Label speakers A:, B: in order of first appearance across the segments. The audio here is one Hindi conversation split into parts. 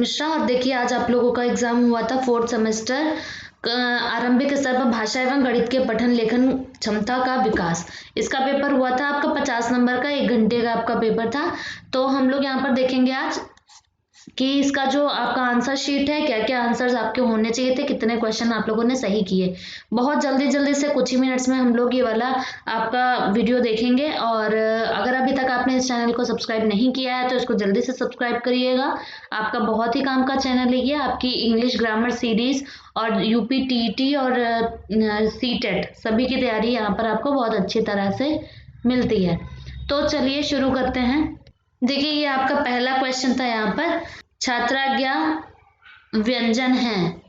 A: मिश्रा और देखिए आज आप लोगों का एग्जाम हुआ था 4th सेमेस्टर आरंभिक स्तर पर भाषा एवं गणित के पठन लेखन क्षमता का विकास। इसका पेपर हुआ था आपका 50 नंबर का, 1 घंटे का आपका पेपर था। तो हम लोग यहाँ पर देखेंगे आज कि इसका जो आपका आंसर शीट है, क्या क्या आंसर्स आपके होने चाहिए थे, कितने क्वेश्चन आप लोगों ने सही किए। बहुत जल्दी जल्दी से कुछ ही मिनट्स में हम लोग ये वाला आपका वीडियो देखेंगे। और अगर अभी तक आपने इस चैनल को सब्सक्राइब नहीं किया है तो इसको जल्दी से सब्सक्राइब करिएगा। आपका बहुत ही काम का चैनल है ये, आपकी इंग्लिश ग्रामर सीरीज और यूपी टीईटी और सीटेट सभी की तैयारी यहाँ पर आपको बहुत अच्छी तरह से मिलती है। तो चलिए शुरू करते हैं। देखिए ये आपका पहला क्वेश्चन था, यहाँ पर छात्राज्ञा व्यंजन है,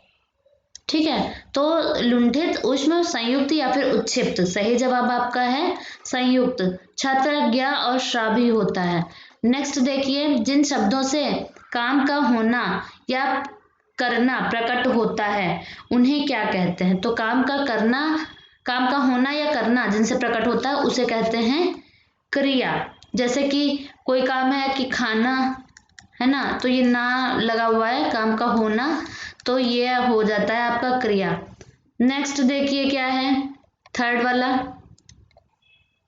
A: ठीक है। तो लुंठित, उष्म, संयुक्त या फिर उच्छिप्त। सही जवाब आपका है संयुक्त। छात्राज्ञा और श्रावी होता है। नेक्स्ट देखिए, जिन शब्दों से काम का होना या करना प्रकट होता है उन्हें क्या कहते हैं। तो काम का होना या करना जिनसे प्रकट होता है उसे कहते हैं क्रिया। जैसे कि कोई काम है कि खाना है ना, तो ये ना लगा हुआ है, काम का होना, तो ये हो जाता है आपका क्रिया। नेक्स्ट देखिए क्या है थर्ड वाला।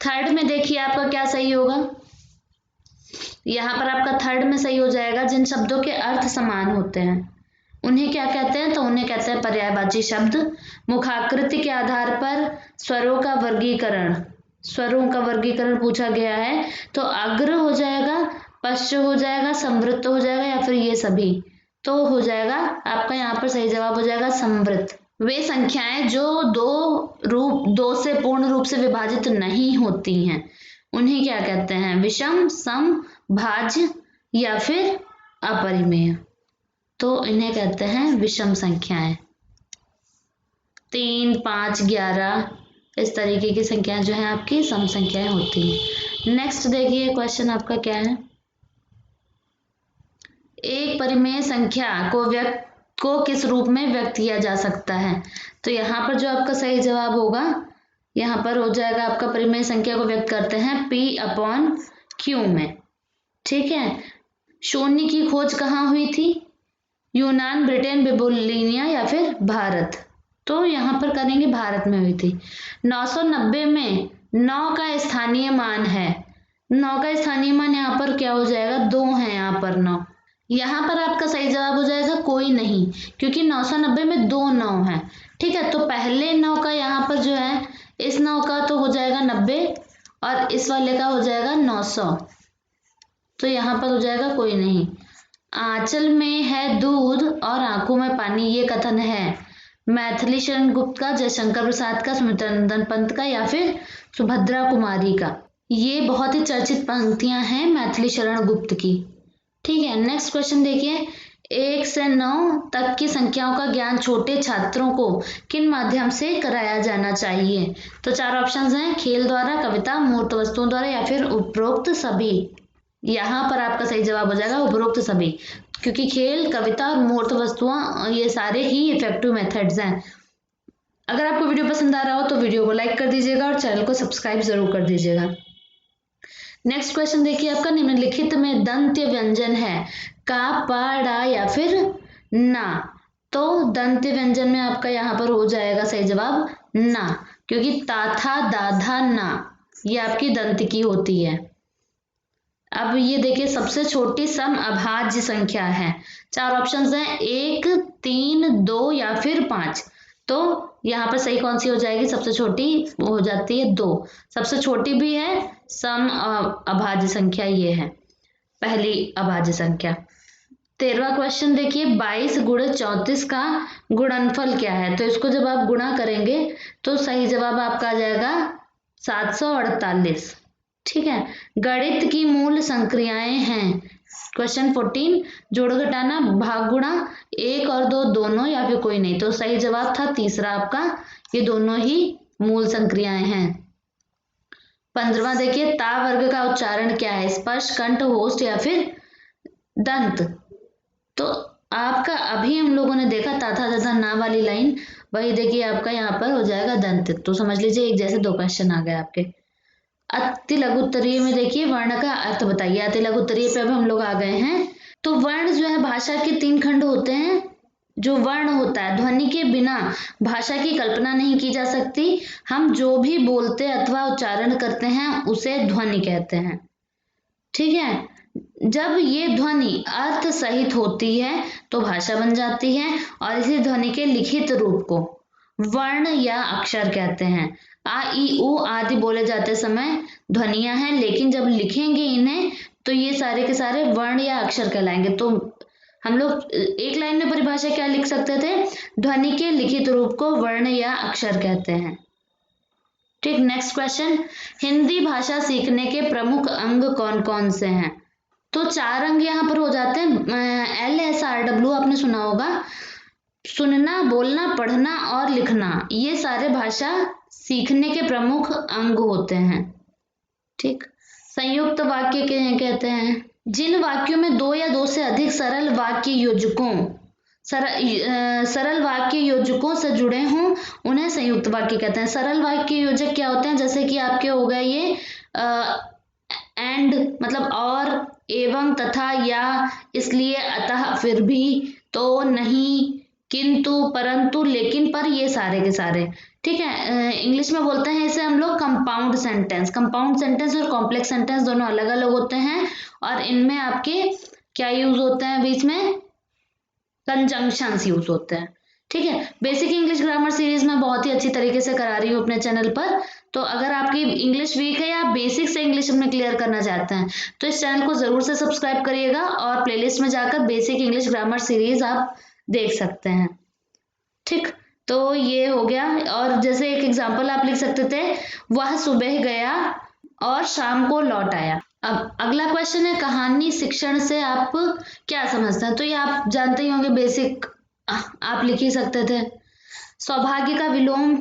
A: थर्ड में देखिए आपका क्या सही होगा, यहाँ पर आपका थर्ड में सही हो जाएगा, जिन शब्दों के अर्थ समान होते हैं उन्हें क्या कहते हैं। तो उन्हें कहते हैं पर्यायवाची शब्द। मुखाकृति के आधार पर स्वरों का वर्गीकरण पूछा गया है, तो अग्र हो जाएगा, पश्च हो जाएगा, समवृत्त हो जाएगा या फिर ये सभी। तो हो जाएगा आपका यहाँ पर सही जवाब हो जाएगा समवृत्त। वे संख्याएं जो दो से पूर्ण रूप से विभाजित नहीं होती हैं उन्हें क्या कहते हैं। विषम, सम, भाज्य या फिर अपरिमेय। तो इन्हें कहते हैं विषम संख्याएं। 3, 5, 11 इस तरीके की संख्याएं जो है आपकी सम संख्याएं होती हैं। नेक्स्ट देखिए क्वेश्चन आपका क्या है। एक परिमेय संख्या को किस रूप में व्यक्त किया जा सकता है। तो यहाँ पर जो आपका सही जवाब होगा, यहाँ पर हो जाएगा आपका परिमेय संख्या को व्यक्त करते हैं P/Q में, ठीक है। शून्य की खोज कहाँ हुई थी, यूनान, ब्रिटेन, बेबीलोनिया या फिर भारत। तो यहाँ पर करेंगे भारत में हुई थी। 990 में 9 का स्थानीय मान है। 9 का स्थानीय मान यहाँ पर क्या हो जाएगा, 2 है यहाँ पर 9। यहाँ पर आपका सही जवाब हो जाएगा कोई नहीं, क्योंकि 990 में 2 9 है, ठीक है। तो पहले 9 का यहाँ पर जो है, इस 9 का तो हो जाएगा 90 और इस वाले का हो जाएगा 900। तो यहाँ पर हो जाएगा कोई नहीं। आंचल में है दूध और आंखों में पानी, ये कथन है मैथिली शरण गुप्त का, जयशंकर प्रसाद का, सुमित्रानंदन पंत का या फिर सुभद्रा कुमारी का। ये बहुत ही चर्चित पंक्तियां हैं मैथिली शरण गुप्त की, ठीक है। नेक्स्ट क्वेश्चन देखिए, 1 से 9 तक की संख्याओं का ज्ञान छोटे छात्रों को किन माध्यम से कराया जाना चाहिए। तो 4 ऑप्शंस हैं, खेल द्वारा, कविता, मूर्त वस्तुओं द्वारा या फिर उपरोक्त सभी। यहाँ पर आपका सही जवाब हो जाएगा उपरोक्त सभी, क्योंकि खेल, कविता और मूर्त वस्तुएं ये सारे ही इफेक्टिव मेथड्स हैं। अगर आपको वीडियो पसंद आ रहा हो तो वीडियो को लाइक कर दीजिएगा और चैनल को सब्सक्राइब जरूर कर दीजिएगा। नेक्स्ट क्वेश्चन देखिए आपका, निम्नलिखित में दंत्य व्यंजन है का, पा, डा या फिर ना। तो दंत्य व्यंजन में आपका यहाँ पर हो जाएगा सही जवाब ना, क्योंकि ता, था, दा, धा, ना ये आपकी दंत की होती है। अब ये देखिए, सबसे छोटी सम अभाज्य संख्या है। 4 ऑप्शंस हैं, 1, 3, 2 या फिर 5। तो यहाँ पर सही कौन सी हो जाएगी, सबसे छोटी वो हो जाती है 2। सबसे छोटी भी है सम अभाज्य संख्या, ये है पहली अभाज्य संख्या। 13वां क्वेश्चन देखिए, 22 गुणे 34 का गुणनफल क्या है। तो इसको जब आप गुणा करेंगे तो सही जवाब आपका आ जाएगा 748, ठीक है। गणित की मूल संक्रियाएं हैं। क्वेश्चन 14, जोड़ घटाना, भाग गुणा, 1 और 2 दोनों या फिर कोई नहीं। तो सही जवाब था तीसरा आपका, ये दोनों ही मूल संक्रियाएं हैं। 15वां देखिए, ता वर्ग का उच्चारण क्या है, स्पर्श, कंठ, होस्ट या फिर दंत। तो आपका अभी हम लोगों ने देखा ता, था, तथा ना वाली लाइन, वही देखिए आपका यहाँ पर हो जाएगा दंत। तो समझ लीजिए एक जैसे 2 क्वेश्चन आ गए आपके। अति लघु उत्तरीय में देखिए, वर्ण का अर्थ बताइए। अति लघु उत्तरीय पे अब हम लोग आ गए हैं। तो वर्ण जो है भाषा के 3 खंड होते हैं। जो वर्ण होता है, ध्वनि के बिना भाषा की कल्पना नहीं की जा सकती। हम जो भी बोलते अथवा उच्चारण करते हैं उसे ध्वनि कहते हैं। ठीक है, जब ये ध्वनि अर्थ सहित होती है तो भाषा बन जाती है, और इसी ध्वनि के लिखित रूप को वर्ण या अक्षर कहते हैं। आ ई उ आदि बोले जाते समय ध्वनियां हैं, लेकिन जब लिखेंगे इन्हें तो ये सारे के सारे वर्ण या अक्षर कहलाएंगे। तो हम लोग एक लाइन में परिभाषा क्या लिख सकते थे? ध्वनि के लिखित रूप को वर्ण या अक्षर कहते हैं। ठीक, नेक्स्ट क्वेश्चन, हिंदी भाषा सीखने के प्रमुख अंग कौन कौन से हैं? तो 4 अंग यहाँ पर हो जाते हैं। LSRW आपने सुना होगा, सुनना, बोलना, पढ़ना और लिखना, ये सारे भाषा सीखने के प्रमुख अंग होते हैं। ठीक, संयुक्त वाक्य कहते हैं जिन वाक्यों में 2 या 2 से अधिक सरल वाक्य योजकों से जुड़े हों उन्हें संयुक्त वाक्य कहते हैं। सरल वाक्य योजक क्या होते हैं? जैसे कि आपके हो गए ये एंड, मतलब और, एवं, तथा, या, इसलिए, अतः, फिर भी, तो, नहीं, किंतु, परंतु, लेकिन, पर, ये सारे के सारे। ठीक है, इंग्लिश में बोलते हैं इसे हम लोग कंपाउंड सेंटेंस। कंपाउंड सेंटेंस और कॉम्प्लेक्स सेंटेंस दोनों अलग अलग होते हैं, और इनमें आपके क्या यूज होते हैं? बीच में कंजंक्शंस यूज होते हैं। ठीक है, बेसिक इंग्लिश ग्रामर सीरीज में बहुत ही अच्छी तरीके से करा रही हूँ अपने चैनल पर। तो अगर आपकी इंग्लिश वीक है या आप बेसिक से इंग्लिश में क्लियर करना चाहते हैं तो इस चैनल को जरूर से सब्सक्राइब करिएगा, और प्लेलिस्ट में जाकर बेसिक इंग्लिश ग्रामर सीरीज आप देख सकते हैं। ठीक, तो ये हो गया। और जैसे एक एग्जांपल आप लिख सकते थे, वह सुबह गया और शाम को लौट आया। अब अगला क्वेश्चन है, कहानी शिक्षण से आप क्या समझते हैं? तो ये आप जानते ही होंगे, बेसिक आप लिख ही सकते थे। सौभाग्य का विलोम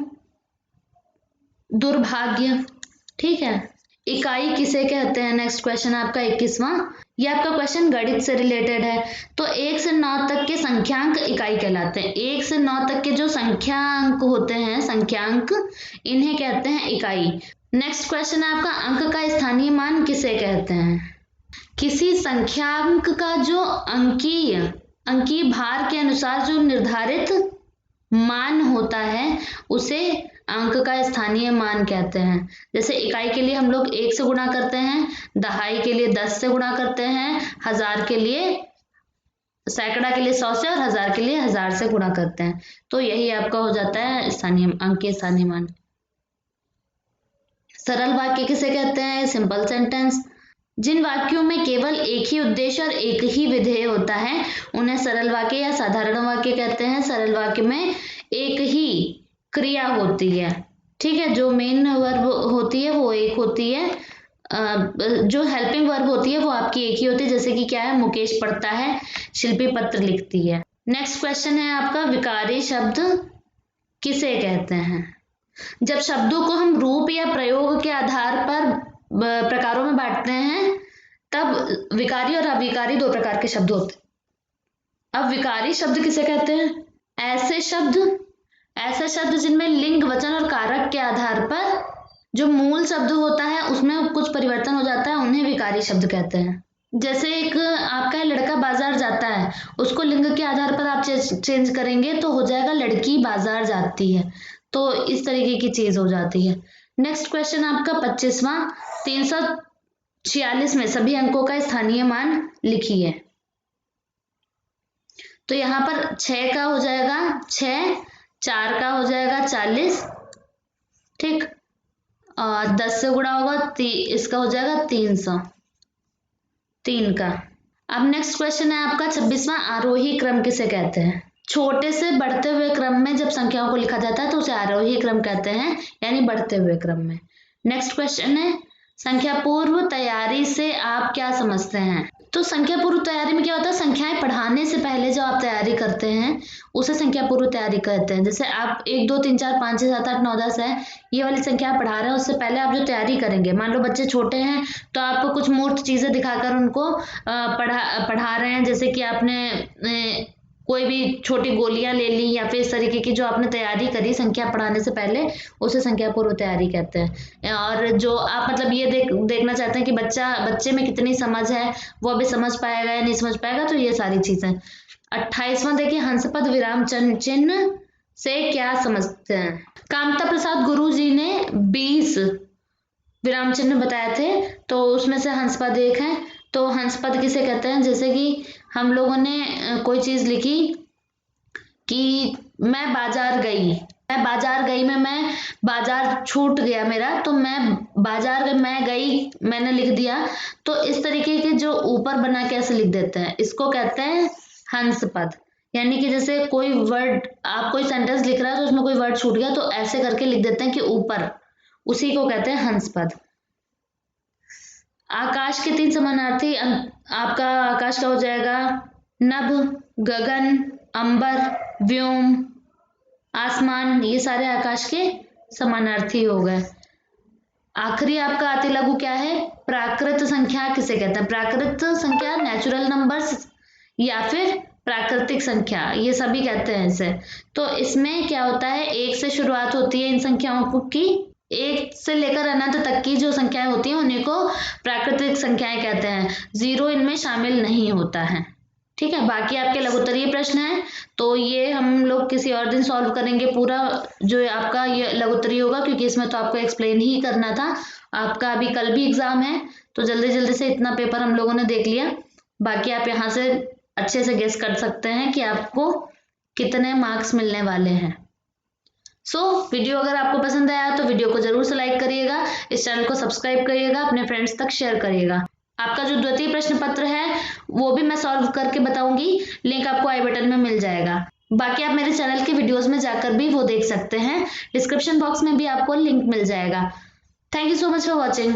A: दुर्भाग्य। ठीक है, इकाई किसे कहते हैं? नेक्स्ट क्वेश्चन आपका 21वां। ये आपका क्वेश्चन गणित से रिलेटेड है। तो 1 से 9 तक के संख्यांक इकाई कहलाते हैं। 1 से 9 तक के जो संख्यांक होते हैं, संख्यांक, इन्हें कहते हैं इकाई। नेक्स्ट क्वेश्चन है आपका, अंक का स्थानीय मान किसे कहते हैं? किसी संख्यांक का जो अंकीय भार के अनुसार जो निर्धारित मान होता है उसे अंक का स्थानीय मान कहते हैं। जैसे इकाई के लिए हम लोग 1 से गुणा करते हैं, दहाई के लिए 10 से गुणा करते हैं, हजार के लिए, सैकड़ा के लिए 100 से, और हजार के लिए 1000 से गुणा करते हैं। तो यही आपका हो जाता है स्थानीय अंक के स्थानीय मान। सरल वाक्य किसे कहते हैं? Simple sentence. जिन वाक्यों में केवल एक ही उद्देश्य और एक ही विधेय होता है उन्हें सरल वाक्य या साधारण वाक्य कहते हैं। सरल वाक्य में एक ही क्रिया होती है। ठीक है, जो मेन वर्ब होती है वो एक होती है, जो हेल्पिंग वर्ब होती है वो आपकी एक ही होती है। जैसे कि क्या है, मुकेश पढ़ता है, शिल्पी पत्र लिखती है। नेक्स्ट क्वेश्चन है आपका, विकारी शब्द किसे कहते हैं? जब शब्दों को हम रूप या प्रयोग के आधार पर प्रकारों में बांटते हैं तब विकारी और अविकारी 2 प्रकार के शब्द होते हैं। अब विकारी शब्द किसे कहते हैं? ऐसे शब्द जिनमें लिंग, वचन और कारक के आधार पर जो मूल शब्द होता है उसमें कुछ परिवर्तन हो जाता है, उन्हें विकारी शब्द कहते हैं। जैसे एक आपका लड़का बाजार जाता है, उसको लिंग के आधार पर आप चेंज करेंगे तो हो जाएगा लड़की बाजार जाती है। तो इस तरीके की चीज हो जाती है। नेक्स्ट क्वेश्चन आपका 25वां, 346 में सभी अंकों का स्थानीय मान लिखिए। तो यहाँ पर 6 का हो जाएगा 6, 4 का हो जाएगा 40, ठीक, और 10 से गुणा होगा इसका हो जाएगा 300, 3 का। अब नेक्स्ट क्वेश्चन है आपका 26वां, आरोही क्रम किसे कहते हैं? छोटे से बढ़ते हुए क्रम में जब संख्याओं को लिखा जाता है तो उसे आरोही क्रम कहते हैं, यानी बढ़ते हुए क्रम में। नेक्स्ट क्वेश्चन है, संख्या पूर्व तैयारी से आप क्या समझते हैं? तो संख्या पूर्व तैयारी में क्या होता है, संख्याएं पढ़ाने से पहले जो आप तैयारी करते हैं उसे संख्या पूर्व तैयारी कहते हैं। जैसे आप 1 2 3 4 5 6 7 8 9 10 है, ये वाली संख्या आप पढ़ा रहे हैं, उससे पहले आप जो तैयारी करेंगे, मान लो बच्चे छोटे हैं तो आप कुछ मूर्त चीजें दिखाकर उनको पढ़ा रहे हैं। जैसे कि आपने कोई भी छोटी गोलियां ले ली या फिर इस तरीके की जो आपने तैयारी करी संख्या पढ़ाने से पहले, उसे संख्या पूर्व तैयारी कहते हैं। और जो आप मतलब ये देखना चाहते हैं कि बच्चे में कितनी समझ है, वो अभी समझ पाएगा या नहीं समझ पाएगा, तो ये सारी चीजें। 28वां देखिए, हंसपद विराम चिन्ह से क्या समझते हैं। कामता प्रसाद गुरुजी ने 20 विराम चिन्ह बताए थे, तो उसमें से हंसपद एक है। तो हंसपद किसे कहते हैं, जैसे कि हम लोगों ने कोई चीज लिखी कि मैं बाजार गई में मैं बाजार छूट गया मेरा, तो मैं गई मैंने लिख दिया। तो इस तरीके के जो ऊपर बना के ऐसे लिख देते हैं, इसको कहते हैं हंसपद। यानी कि जैसे कोई वर्ड, आप कोई सेंटेंस लिख रहा है तो उसमें कोई वर्ड छूट गया, तो ऐसे करके लिख देते हैं कि ऊपर, उसी को कहते हैं हंसपद। आकाश के 3 समानार्थी, आपका आकाश का हो जाएगा नभ, गगन, अंबर, व्योम, आसमान, ये सारे आकाश के समानार्थी हो गए। आखिरी आपका अति लघु क्या है, प्राकृत संख्या किसे कहते हैं। प्राकृत संख्या नेचुरल नंबर्स या फिर प्राकृतिक संख्या, ये सभी कहते हैं इसे। तो इसमें क्या होता है, 1 से शुरुआत होती है इन संख्याओं की, 1 से लेकर अनंत तक की जो संख्याएं होती हैं उन्हीं को प्राकृतिक संख्याएं कहते हैं। 0 इनमें शामिल नहीं होता है। ठीक है, बाकी आपके लघुत्तरीय प्रश्न है तो ये हम लोग किसी और दिन सॉल्व करेंगे पूरा जो आपका ये लघुत्तरीय होगा, क्योंकि इसमें तो आपको एक्सप्लेन ही करना था। आपका अभी कल भी एग्जाम है, तो जल्दी जल्दी से इतना पेपर हम लोगों ने देख लिया। बाकी आप यहाँ से अच्छे से गेस कर सकते हैं कि आपको कितने मार्क्स मिलने वाले हैं। वीडियो अगर आपको पसंद आया तो वीडियो को जरूर से लाइक करिएगा, इस चैनल को सब्सक्राइब करिएगा, अपने फ्रेंड्स तक शेयर करिएगा। आपका जो द्वितीय प्रश्न पत्र है वो भी मैं सॉल्व करके बताऊंगी, लिंक आपको आई बटन में मिल जाएगा। बाकी आप मेरे चैनल के वीडियोस में जाकर भी वो देख सकते हैं, डिस्क्रिप्शन बॉक्स में भी आपको लिंक मिल जाएगा। Thank you so much for watching.